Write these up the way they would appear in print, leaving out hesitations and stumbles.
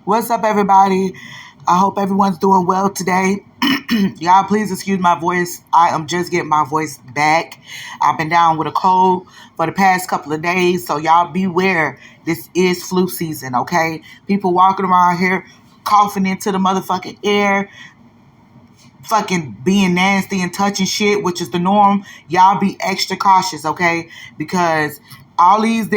What's up, everybody? I hope everyone's doing well today. Y'all, please excuse my voice. I am just getting my voice back. I've been down with a cold for the past couple of days, so y'all beware. This is flu season, okay? People walking around here coughing into the motherfucking air, fucking being nasty and touching shit, which is the norm. Y'all be extra cautious, okay? Because all these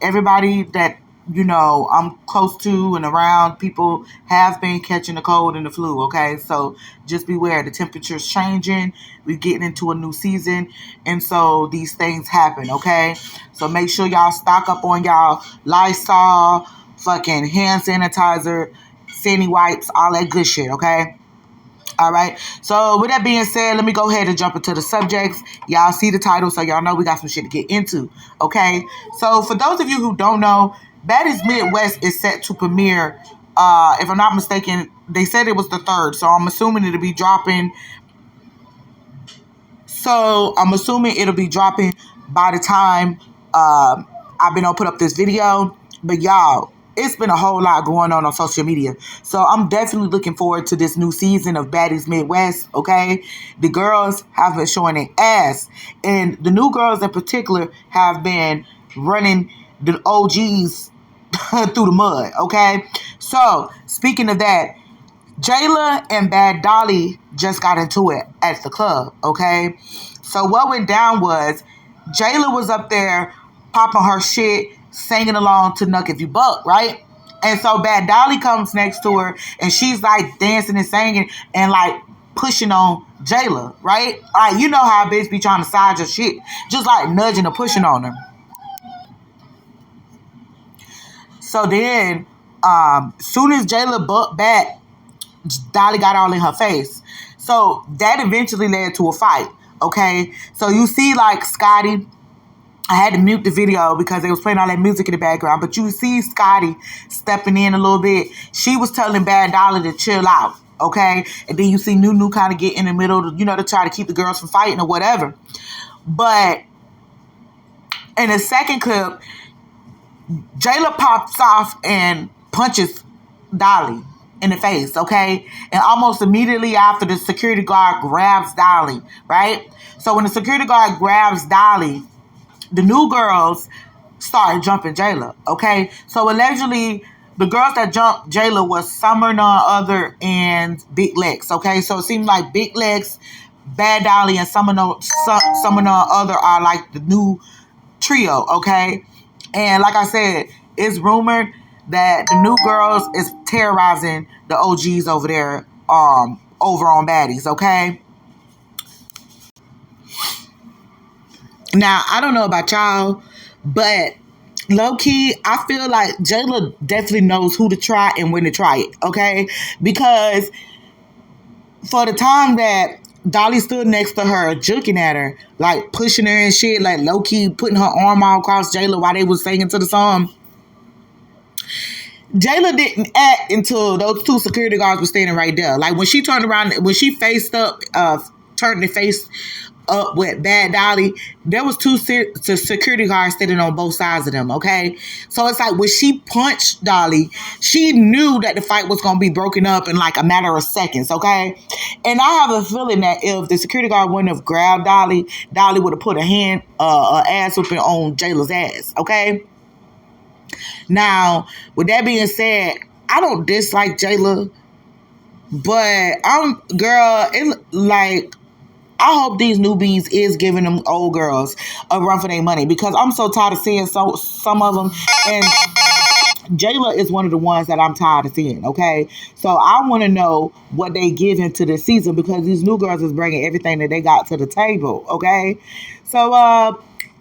everybody that I'm close to and around, people have been catching the cold and the flu, okay? So just beware. The temperature's changing. We're getting into a new season, and so these things happen, okay? So make sure y'all stock up on y'all Lysol, fucking hand sanitizer, sandy wipes, all that good shit, okay? All right. So with that being said, let me go ahead and jump into the subjects. Y'all see the title, so y'all know we got some shit to get into. Okay. So for those of you who don't know, Baddies Midwest is set to premiere. If I'm not mistaken, they said it was the 3rd, so I'm assuming it'll be dropping. By the time I've been able to put up this video. But y'all, it's been a whole lot going on social media. So I'm definitely looking forward to this new season of Baddies Midwest, okay? The girls have been showing their ass. And the new girls in particular have been running the OGs through the mud, okay? So, speaking of that, Jela and Bad Dolly just got into it at the club, okay? So what went down was Jayla was up there popping her shit, singing along to Nuck If You Buck, right? And so Bad Dolly comes next to her and she's like dancing and singing and like pushing on Jayla, right? Like, you know how a bitch be trying to side your shit, just like nudging or pushing on her. So then, soon as Jayla bucked back, Dolly got all in her face. So that eventually led to a fight. Okay. So you see like Scotty, I had to mute the video because they was playing all that music in the background, but you see Scotty stepping in a little bit. She was telling Bad Dolly to chill out. Okay. And then you see Nunu kind of get in the middle to try to keep the girls from fighting or whatever. But in the second clip, Jayla pops off and punches Dolly in the face, okay? And almost immediately after, the security guard grabs Dolly, right? So when the security guard grabs Dolly, the new girls started jumping Jayla, okay? So allegedly, the girls that jumped Jayla was Summer None Other and Big Lex, okay? So it seemed like Big Lex, Bad Dolly, and Summer None Other are like the new trio, okay? And like I said, it's rumored that the new girls is terrorizing the OGs over there, over on Baddies, okay? Now, I don't know about y'all, but low-key, I feel like Jayla definitely knows who to try and when to try it, okay? Because for the time that Dolly stood next to her, juking at her, like pushing her and shit, like low-key putting her arm all across Jayla while they was singing to the song, Jayla didn't act until those two security guards were standing right there. Like when she turned around, when she faced up, turned the face up with Bad Dolly, there was two security guards sitting on both sides of them, okay? So it's like when she punched Dolly, she knew that the fight was going to be broken up in like a matter of seconds, okay? And I have a feeling that if the security guard wouldn't have grabbed Dolly, Dolly would have put a ass whooping on Jayla's ass, okay? Now, with that being said, I don't dislike Jayla, but I hope these newbies is giving them old girls a run for their money because I'm so tired of seeing some of them, and Jayla is one of the ones that I'm tired of seeing, okay? So I want to know what they give into this season because these new girls is bringing everything that they got to the table, okay? So,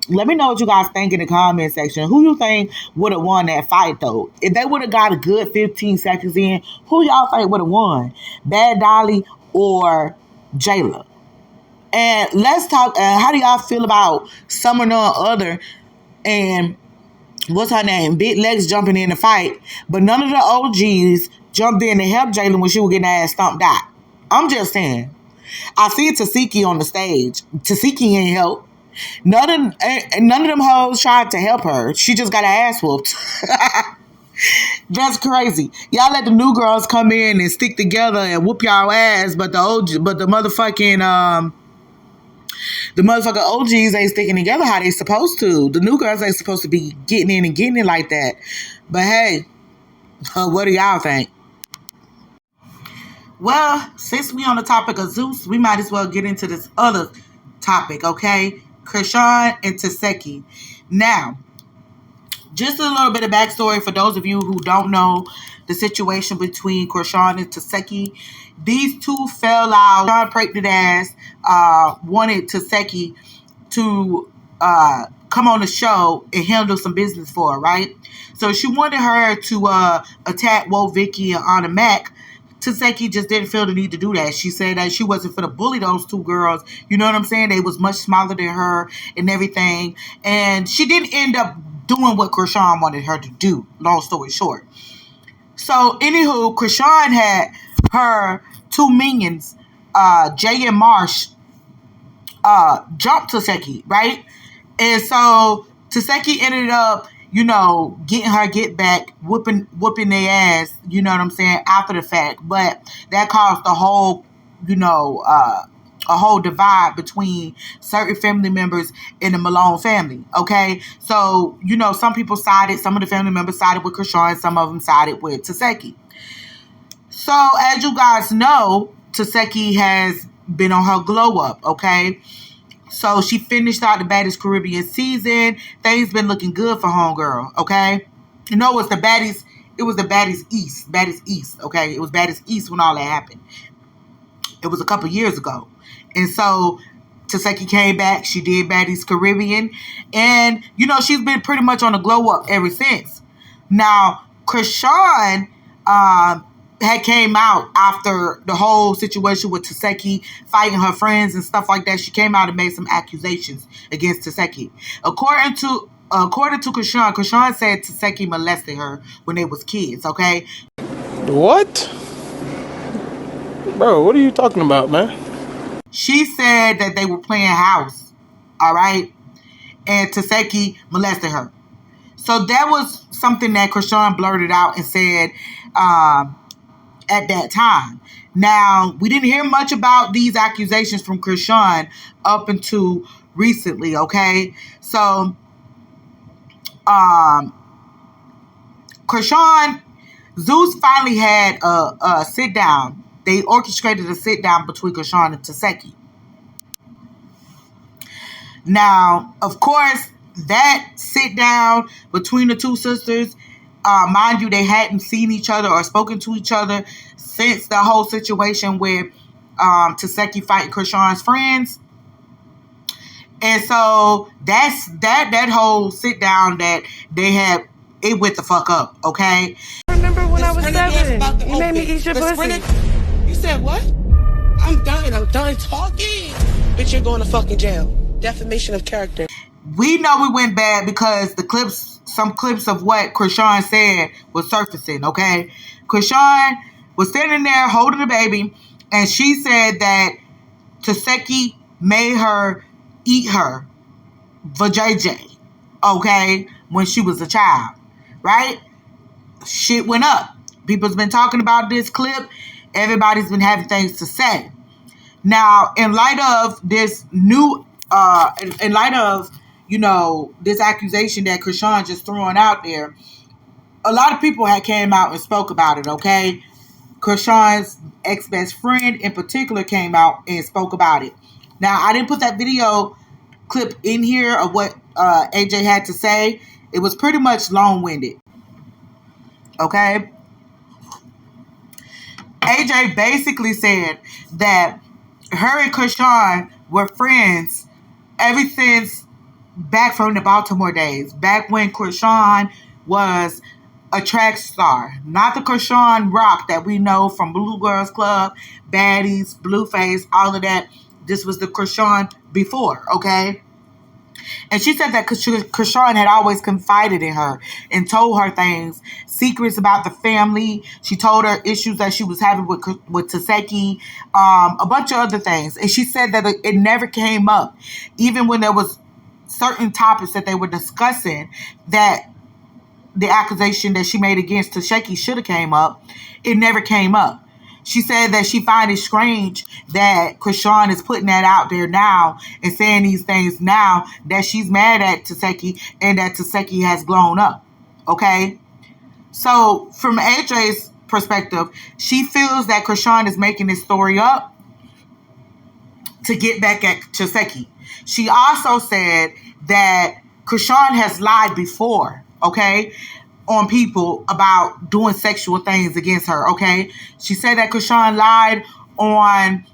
let me know what you guys think in the comment section. Who you think would have won that fight, though? If they would have got a good 15 seconds in, who y'all think would have won? Bad Dolly or Jayla? And let's talk, how do y'all feel about Summer None Other and what's her name? Big Legs jumping in the fight, but none of the OGs jumped in to help Jayla when she was getting her ass stomped out. I'm just saying. I see Teseki on the stage. Teseki ain't help. None of them hoes tried to help her. She just got her ass whooped. That's crazy. Y'all let the new girls come in and stick together and whoop y'all ass, but the motherfucking OGs ain't sticking together how they supposed to. The new girls ain't supposed to be getting in and getting it like that. But hey, what do y'all think? Well, since we on the topic of Zeus, we might as well get into this other topic, okay? Chrisean and Teseki. Now, just a little bit of backstory for those of you who don't know the situation between Chrisean and Teseki. These two fell out. Chrisean pregnant ass wanted Teseki to come on the show and handle some business for her, right? So she wanted her to attack Woe Vicky and Anna Mac. Teseki just didn't feel the need to do that. She said that she wasn't for to bully those two girls. You know what I'm saying? They was much smaller than her and everything. And she didn't end up doing what Chrisean wanted her to do, long story short. So, anywho, Chrisean had her two minions, Jay and Marsh, jump Teseki, right? And so Teseki ended up, getting her get back, whooping their ass, you know what I'm saying, after the fact. But that caused a whole, a whole divide between certain family members in the Malone family, okay? So, some people some of the family members sided with Chrisean, some of them sided with Teseki. So, as you guys know, Teseki has been on her glow up, okay? So she finished out the Baddest Caribbean season. Things been looking good for homegirl, okay? It was the Baddest East, okay? It was Baddest East when all that happened. It was a couple years ago. And so Teseki came back. She did Baddest Caribbean. And, she's been pretty much on the glow up ever since. Now, Chrisean had came out after the whole situation with Teseki fighting her friends and stuff like that. She came out and made some accusations against Teseki. According to Chrisean said Teseki molested her when they was kids, okay? What? Bro, what are you talking about, man? She said that they were playing house, all right? And Teseki molested her. So that was something that Chrisean blurted out and said at that time. Now, we didn't hear much about these accusations from Chrisean up until recently, okay? So, Chrisean, Zeus finally had a sit-down. They orchestrated a sit-down between Chrisean and Teseki. Now, of course, that sit-down between the two sisters, mind you, they hadn't seen each other or spoken to each other since the whole situation with Teseki fighting Chrisean's friends. And so that whole sit down that they had, it went the fuck up, okay? I remember when I was 7, you made me eat your pussy. You said what? I'm done talking. Bitch, you're going to fucking jail. Defamation of character. We know we went bad because some clips of what Chrisean said was surfacing, okay? Chrisean was standing there holding the baby, and she said that Teseki made her eat her vajayjay, okay, when she was a child, right? Shit went up. People's been talking about this clip. Everybody's been having things to say. Now, in light of this this accusation that Chrisean just throwing out there, a lot of people had came out and spoke about it, okay? Chrisean's ex-best friend in particular came out and spoke about it. Now, I didn't put that video clip in here of what AJ had to say. It was pretty much long-winded, okay? AJ basically said that her and Chrisean were friends ever since back from the Baltimore days, back when Chrisean was a track star. Not the Chrisean Rock that we know from Blue Girls Club, Baddies, Blueface, all of that. This was the Chrisean before, okay? And she said that Chrisean had always confided in her and told her things, secrets about the family. She told her issues that she was having with Teseki, a bunch of other things. And she said that it never came up, even when there was certain topics that they were discussing, that the accusation that she made against Teseki should have came up, it never came up. She said that she finds it strange that Chrisean is putting that out there now and saying these things now, that she's mad at Teseki and that Teseki has blown up. Okay? So, from AJ's perspective, she feels that Chrisean is making this story up to get back at Teseki. She also said that Chrisean has lied before, okay, on people about doing sexual things against her, okay? She said that Chrisean lied on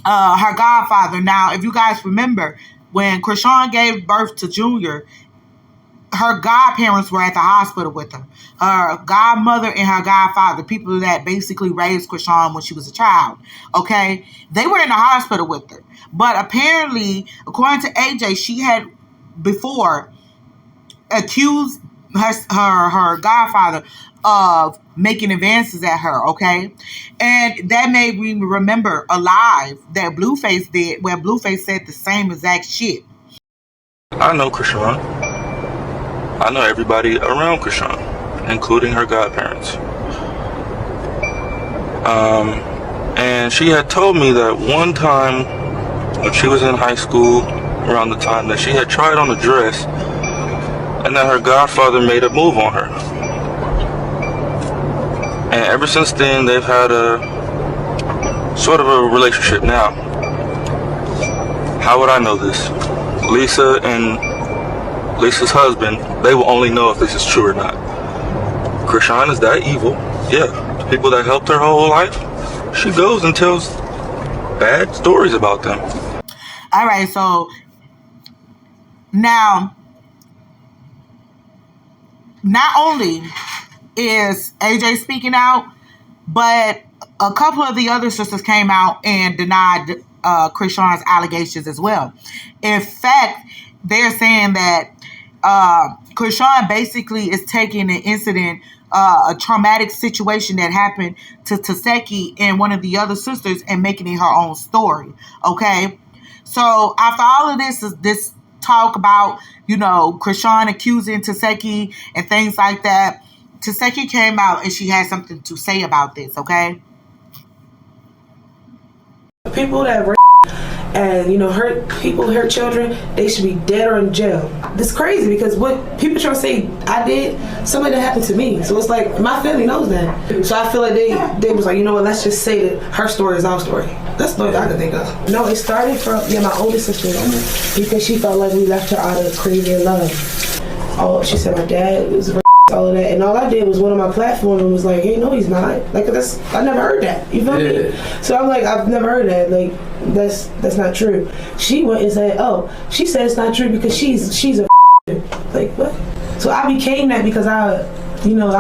her godfather. Now, if you guys remember, when Chrisean gave birth to Junior, her godparents were at the hospital with her. Her godmother and her godfather, people that basically raised Chrisean when she was a child, okay? They were in the hospital with her. But apparently, according to AJ, she had before accused her godfather of making advances at her, okay? And that made me remember a live that Blueface did, where Blueface said the same exact shit. I know Chrisean. I know everybody around Chrisean, including her godparents. And she had told me that one time when she was in high school, around the time that she had tried on a dress, and that her godfather made a move on her. And ever since then, they've had a sort of a relationship now. How would I know this? Lisa and Lisa's husband, they will only know if this is true or not. Chrisean is that evil. Yeah, the people that helped her whole life, she goes and tells bad stories about them. All right, so now, not only is AJ speaking out, but a couple of the other sisters came out and denied Chrisean's allegations as well. In fact, they're saying that Chrisean basically is taking an incident, a traumatic situation that happened to Teseki and one of the other sisters, and making it her own story. Okay? So after all of this talk about, Chrisean accusing Teseki and things like that, Teseki came out and she had something to say about this, okay? People that rape and hurt people, hurt children, they should be dead or in jail. It's crazy because what people try to say I did, something that happened to me. So it's like my family knows that. So I feel like they was like, you know what, let's just say that her story is our story. That's the only I can think of. No, it started from my oldest sister, because she felt like we left her out of crazy love. Oh, she said my dad was all of that, and all I did was went on my platform and was like, hey, no, he's not. Like, I never heard that. You feel me? So I'm like, I've never heard that. Like, that's not true. She went and said, oh, she said it's not true because she's a like, what? So I became that because I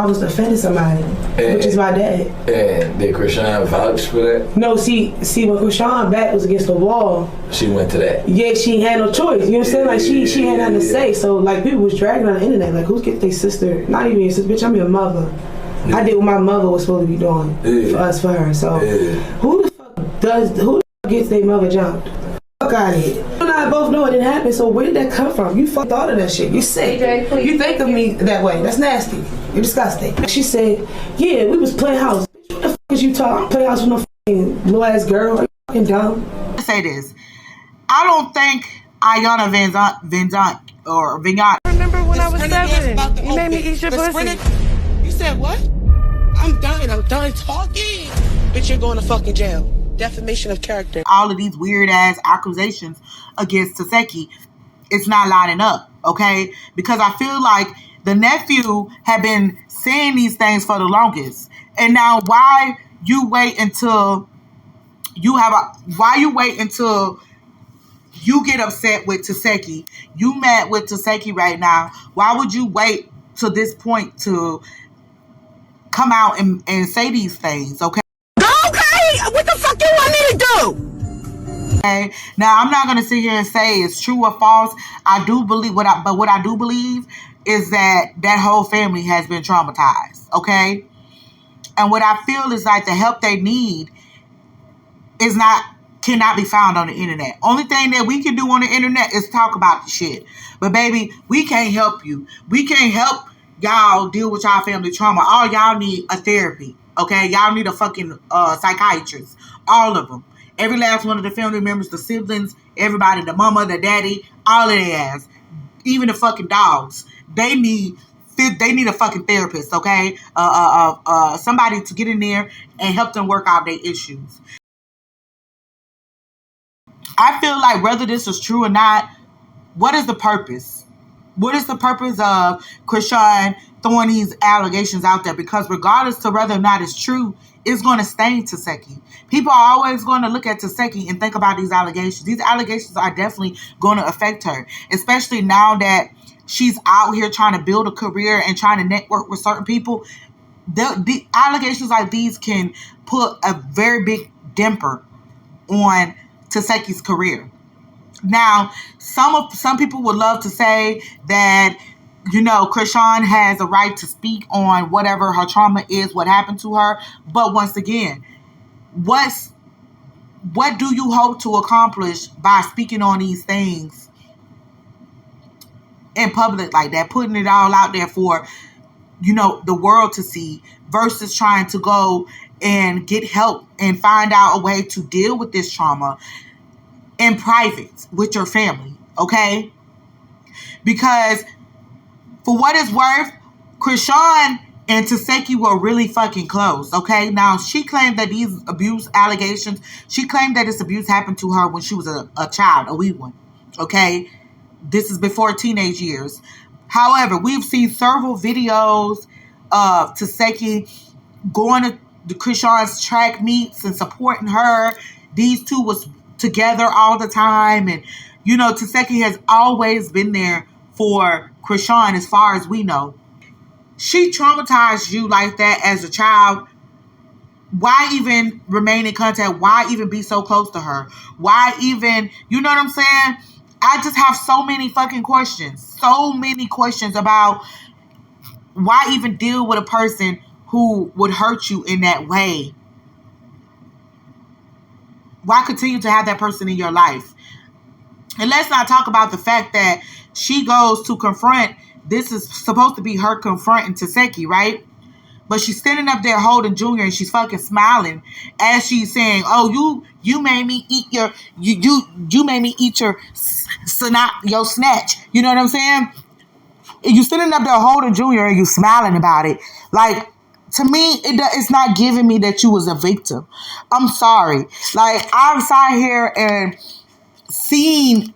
was defending somebody, which is my dad. And did Chrisean vouch for that? No, see, when Chrisean back was against the wall, she went to that. Yeah, she had no choice. You know what I'm saying? Like, she had nothing to say. So, like, people was dragging on the internet. Like, who's getting their sister? Not even your sister. Bitch, I'm your mother. Yeah. I did what my mother was supposed to be doing for her. So, who the fuck gets their mother jumped? Fuck out of here. You and I both know it didn't happen, so where did that come from? You fuck thought of that shit. You sick. AJ, you think of me that way. That's nasty. You're disgusting. She said, yeah, we was playing house. What the fuck is you talking? Play house with no fucking little ass girl. Are you fucking dumb? Let's say this. I don't think Ayana Vincent or Vignot. I remember when I was 7. You made me eat your pussy. You said what? I'm done talking. Bitch, you're going to fucking jail. Defamation of character. All of these weird ass accusations against Teseki, it's not lining up, okay? Because I feel like the nephew had been saying these things for the longest. And now why you wait until you get upset with Teseki? You mad with Teseki right now. Why would you wait to this point to come out and say these things, okay? Okay, what the fuck you want me to do? Okay. Now I'm not gonna sit here and say it's true or false. I do believe what I do believe is that whole family has been traumatized. Okay, and what I feel is like the help they need cannot be found on the internet. Only thing that we can do on the internet is talk about the shit. But baby, we can't help you. We can't help y'all deal with y'all family trauma. All y'all need a therapy, okay? Y'all need a fucking psychiatrist. All of them. Every last one of the family members, the siblings, everybody, the mama, the daddy, all of their ass. Even the fucking dogs. They need a fucking therapist, okay? Somebody to get in there and help them work out their issues. I feel like whether this is true or not, what is the purpose? What is the purpose of Chrisean throwing these allegations out there? Because regardless to whether or not it's true, it's going to stain Teseki. People are always going to look at Teseki and think about these allegations. These allegations are definitely going to affect her, especially now that she's out here trying to build a career and trying to network with certain people. The allegations like these can put a very big damper on Teseki's career. Now, some people would love to say that, you know, Chrisean has a right to speak on whatever her trauma is, what happened to her. But once again, what do you hope to accomplish by speaking on these things in public like that, putting it all out there for, you know, the world to see, versus trying to go and get help and find out a way to deal with this trauma in private with your family, okay? Because for what it's worth, Chrisean and Teseki were really fucking close, okay? Now, she claimed that these abuse allegations, she claimed that this abuse happened to her when she was a child, a wee one, okay? This is before teenage years. However, we've seen several videos of Teseki going to the Chrisean's track meets and supporting her. These two was together all the time, and you know, Teseki has always been there for Chrisean as far as we know. She traumatized you like that as a child. Why even remain in contact? Why even be so close to her? Why even, you know what I'm saying? I just have so many fucking questions. So many questions about why even deal with a person who would hurt you in that way. Why continue to have that person in your life? And let's not talk about the fact that she goes to confront, this is supposed to be her confronting Teseki, right? But she's standing up there holding Junior and she's fucking smiling as she's saying, oh, you made me eat your, you made me eat your snatch. You know what I'm saying? You standing up there holding Junior and you smiling about it. Like, to me, it's not giving me that you was a victim. I'm sorry. Like, I've sat here and seen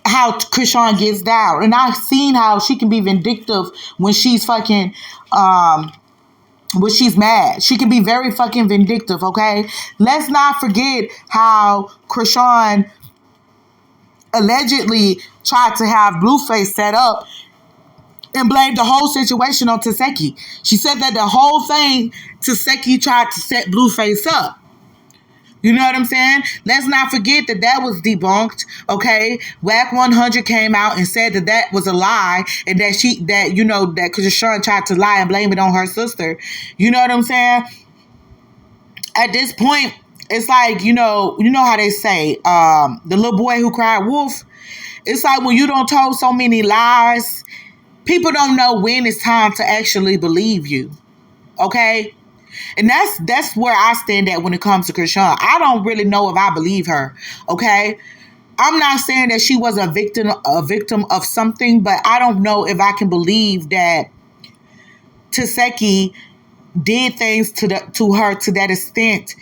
how Chrisean gets down. And I've seen how she can be vindictive when she's fucking, when she's mad. She can be very fucking vindictive, okay? Let's not forget how Chrisean allegedly tried to have Blueface set up and blamed the whole situation on Teseki. She said that the whole thing, Teseki tried to set Blueface up. You know what I'm saying? Let's not forget that was debunked, okay? WAC 100 came out and said that was a lie, and that that Chrisean tried to lie and blame it on her sister. You know what I'm saying? At this point, it's like, you know how they say, the little boy who cried wolf. It's like when you don't tell so many lies, people don't know when it's time to actually believe you, okay? And that's where I stand at when it comes to Chrisean. I don't really know if I believe her, okay? I'm not saying that she was a victim of something, but I don't know if I can believe that Teseki did things to her to that extent,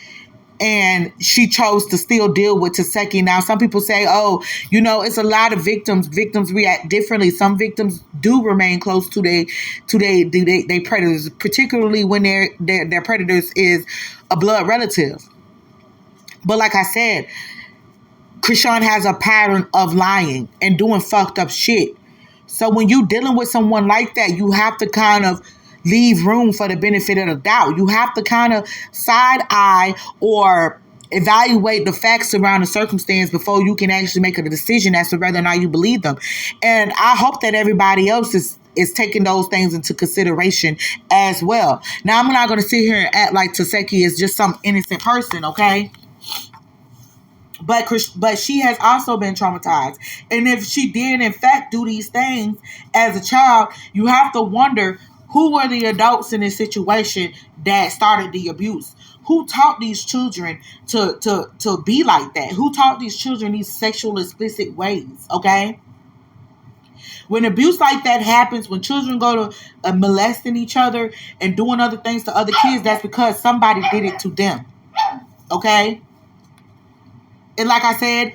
and she chose to still deal with Teseki. Now, some people say, oh, it's a lot of victims. Victims react differently. Some victims do remain close to their predators, particularly when their predators is a blood relative. But like I said, Chrisean has a pattern of lying and doing fucked up shit. So when you dealing with someone like that, you have to kind of leave room for the benefit of the doubt. You have to kind of side-eye or evaluate the facts around the circumstance before you can actually make a decision as to whether or not you believe them. And I hope that everybody else is taking those things into consideration as well. Now, I'm not going to sit here and act like Teseki is just some innocent person, okay? But she has also been traumatized. And if she did, in fact, do these things as a child, you have to wonder Who were the adults in this situation that started the abuse? Who taught these children to be like that? Who taught these children these sexual explicit ways? Okay? When abuse like that happens, when children go to molesting each other and doing other things to other kids, that's because somebody did it to them. Okay? And like I said,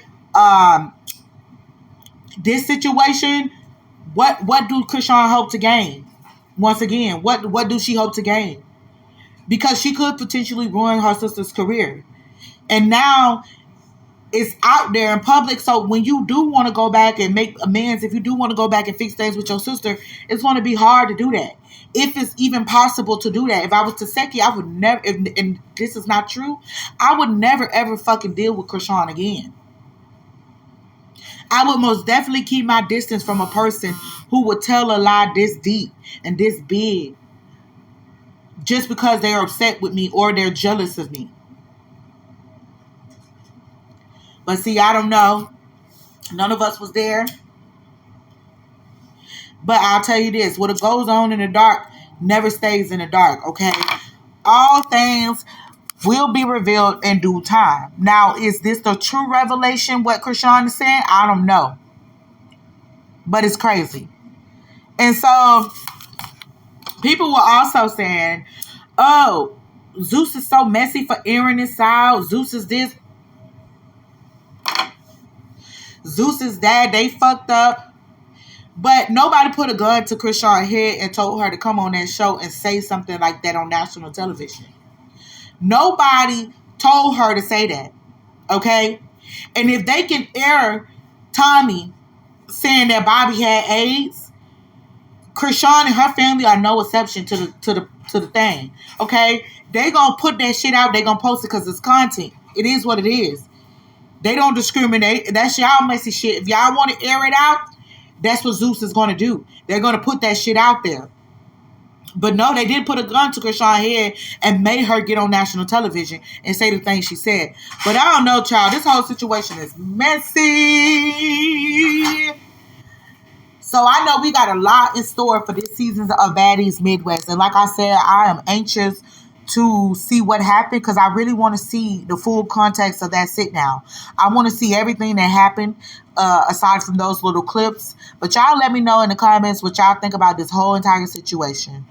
this situation, what do Chrisean hope to gain? Once again, what do she hope to gain? Because she could potentially ruin her sister's career. And now it's out there in public. So when you do want to go back and make amends, if you do want to go back and fix things with your sister, it's going to be hard to do that. If it's even possible to do that. If I was Teseki, I would never, and this is not true, I would never ever fucking deal with Chrisean again. I would most definitely keep my distance from a person who would tell a lie this deep and this big just because they're upset with me or they're jealous of me. But see, I don't know. None of us was there. But I'll tell you this. What goes on in the dark never stays in the dark, okay? All things will be revealed in due time. Now, is this the true revelation, what Chrisean is saying? I don't know. But it's crazy. And so, people were also saying, oh, Zeus is so messy for airing this out. Zeus is this. Zeus is that. They fucked up. But nobody put a gun to Chrisean's head and told her to come on that show and say something like that on national television. Nobody told her to say that. Okay? And if they can air Tommy saying that Bobby had AIDS, Chrisean and her family are no exception to the thing. Okay? They gonna put that shit out. They gonna post it because it's content. It is what it is. They don't discriminate. That's y'all messy shit. If y'all want to air it out, that's what Zeus is going to do. They're going to put that shit out there. But no, they did put a gun to Chrisean's head and made her get on national television and say the things she said. But I don't know, child. This whole situation is messy. So I know we got a lot in store for this season of Baddies Midwest. And like I said, I am anxious to see what happened because I really want to see the full context of that sit down. I want to see everything that happened aside from those little clips. But y'all let me know in the comments what y'all think about this whole entire situation.